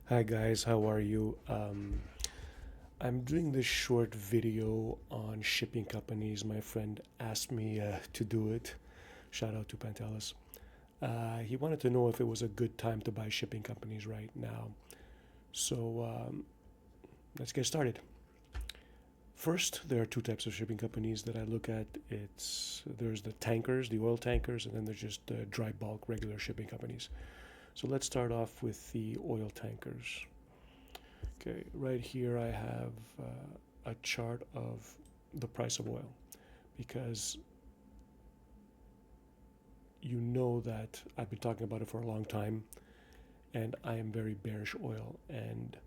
Hi guys, how are you? I'm doing this short video on shipping companies. My friend asked me to do it. Shout out to Pantelis. He wanted to know if it was a good time to buy shipping companies right now. So let's get started. First, there are two types of shipping companies that I look at. There's the tankers, the oil tankers, and then there's just dry bulk regular shipping companies. So let's start off with the oil tankers. Okay, right here I have a chart of the price of oil because you know that I've been talking about it for a long time and I am very bearish oil. And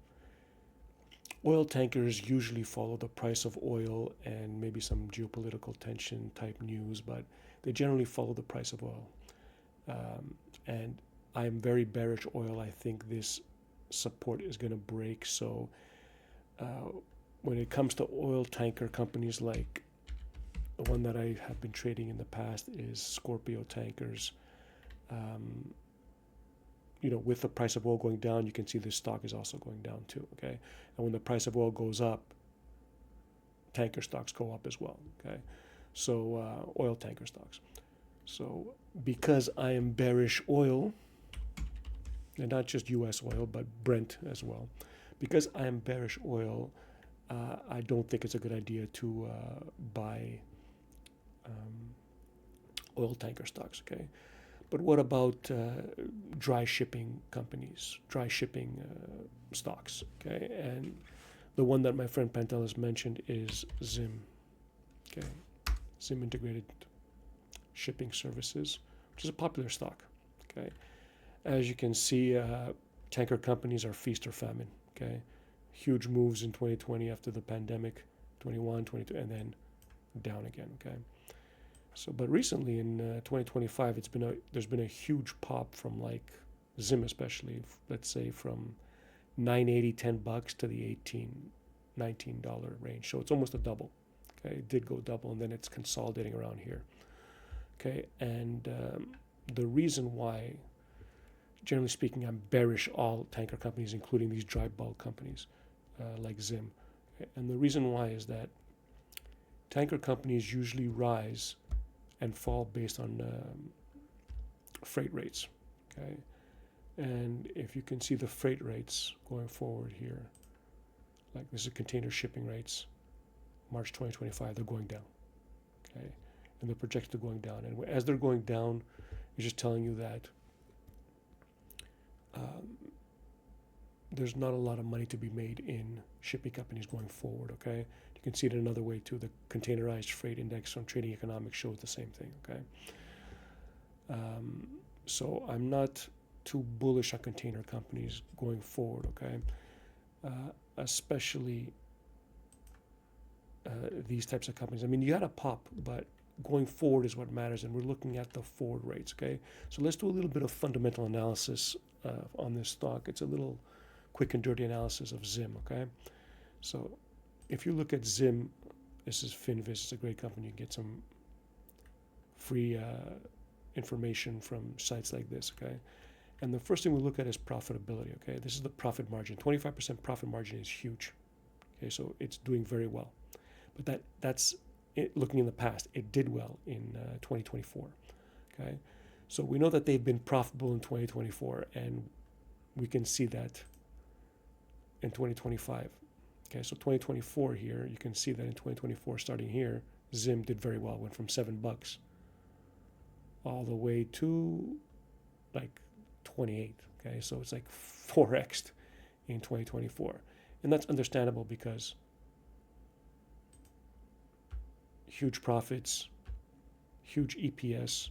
oil tankers usually follow the price of oil and maybe some geopolitical tension type news, but they generally follow the price of oil. And I am very bearish oil. I think this support is going to break. So uh, when it comes to oil tanker companies, like the one that I have been trading in the past is Scorpio Tankers. Um, with the price of oil going down, you can see this stock is also going down too. Okay, and when the price of oil goes up, tanker stocks go up as well. Okay, so oil tanker stocks. So because I am bearish oil, and not just U.S. oil, but Brent as well, because I am bearish oil, I don't think it's a good idea to buy um, oil tanker stocks. Okay, but what about dry shipping companies, dry shipping stocks? Okay, and the one that my friend Pantelis mentioned is Zim. Okay, Zim Integrated Shipping Services, which is a popular stock. Okay, as you can see, tanker companies are feast or famine. Okay, huge moves in 2020 after the pandemic, 21, 22, and then down again. Okay, so but recently in 2025, there's been a huge pop from like Zim especially. Let's say from 980, $10 to the 18, $19 range. So it's almost a double. Okay, it did go double, and then it's consolidating around here. Okay, and the reason why, generally speaking, I'm bearish all tanker companies, including these dry bulk companies like Zim. Okay? And the reason why is that tanker companies usually rise and fall based on freight rates. Okay, and if you can see the freight rates going forward here, like this is container shipping rates, March 2025, they're going down. Okay, and they're projected to going down, and as they're going down, it's just telling you that um, there's not a lot of money to be made in shipping companies going forward. Okay, you can see it another way too. The containerized freight index from Trading Economics shows the same thing. Okay, um, so I'm not too bullish on container companies going forward. Okay, especially these types of companies. I mean, you had a pop, but going forward is what matters, and we're looking at the forward rates. Okay, so let's do a little bit of fundamental analysis on this stock. It's a little quick and dirty analysis of Zim. Okay, so if you look at Zim, this is Finviz. It's a great company. You can get some free information from sites like this. Okay, and the first thing we look at is profitability. Okay, this is the profit margin. 25% profit margin is huge. Okay, so it's doing very well. But that's it, looking in the past. It did well in 2024. Okay, so we know that they've been profitable in 2024, and we can see that in 2025. Okay, so 2024 here, you can see that in 2024, starting here, Zim did very well. Went from $7 all the way to like 28. Okay, so it's like 4x in 2024, and that's understandable because huge profits, huge EPS,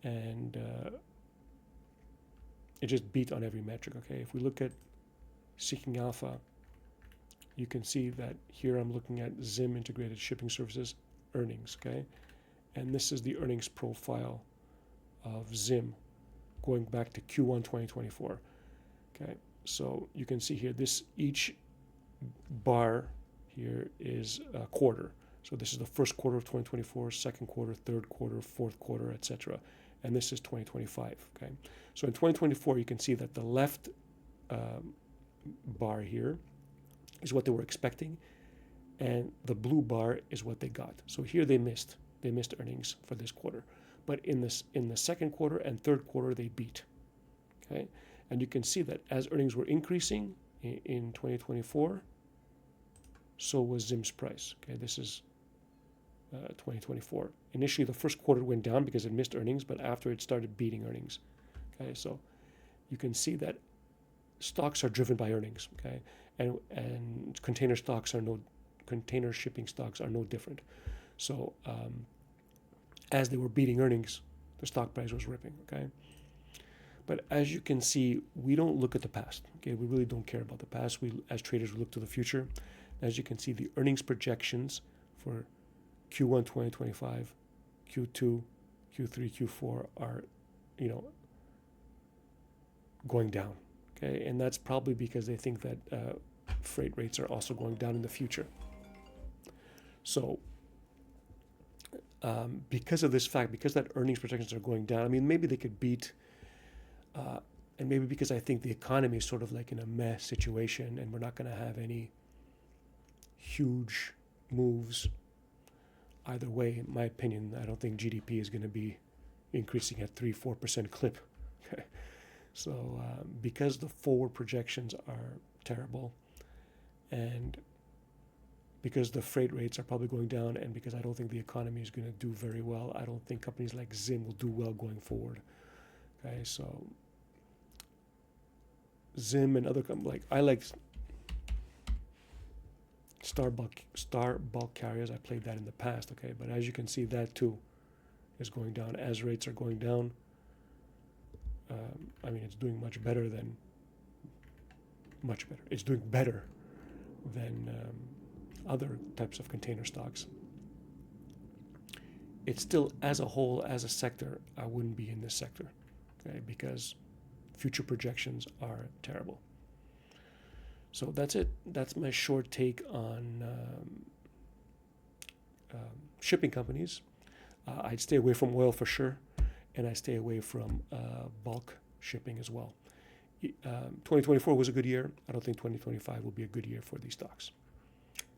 and it just beat on every metric. Okay, if we look at Seeking Alpha, you can see that here I'm looking at Zim Integrated Shipping Services earnings. Okay, and this is the earnings profile of Zim going back to Q1 2024. Okay, so you can see here this each bar here is a quarter. So this is the first quarter of 2024, second quarter, third quarter, fourth quarter, etc. And this is 2025. Okay, so in 2024, you can see that the left um, bar here is what they were expecting, and the blue bar is what they got. So here they missed. They missed earnings for this quarter, but in the second quarter and third quarter they beat. Okay, and you can see that as earnings were increasing in 2024, so was Zim's price. Okay, this is 2024. Initially, the first quarter went down because it missed earnings, but after it started beating earnings. Okay, so you can see that stocks are driven by earnings. Okay, and container shipping stocks are no different. So as they were beating earnings, the stock price was ripping. Okay, but as you can see, we don't look at the past. Okay, we really don't care about the past. We, as traders, we look to the future. As you can see, the earnings projections for Q1 2025, Q2, Q3, Q4 are, going down. Okay, and that's probably because they think that freight rates are also going down in the future. So, because of this fact, because that earnings projections are going down, I mean, maybe they could beat, and maybe because I think the economy is sort of like in a mess situation, and we're not going to have any huge moves either way. In my opinion, I don't think GDP is going to be increasing at 3-4% clip. Okay, so because the forward projections are terrible, and because the freight rates are probably going down, and because I don't think the economy is going to do very well, I don't think companies like Zim will do well going forward. Okay, so Zim and other companies, I like Star bulk carriers. I played that in the past. Okay, but as you can see, that too is going down as rates are going down. I mean, it's doing much better. It's doing better than other types of container stocks. It's still, as a whole, as a sector, I wouldn't be in this sector, okay, because future projections are terrible. So that's it. That's my short take on shipping companies. I'd stay away from oil for sure, and I stay away from bulk shipping as well. 2024 was a good year. I don't think 2025 will be a good year for these stocks.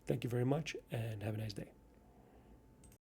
Thank you very much, and have a nice day.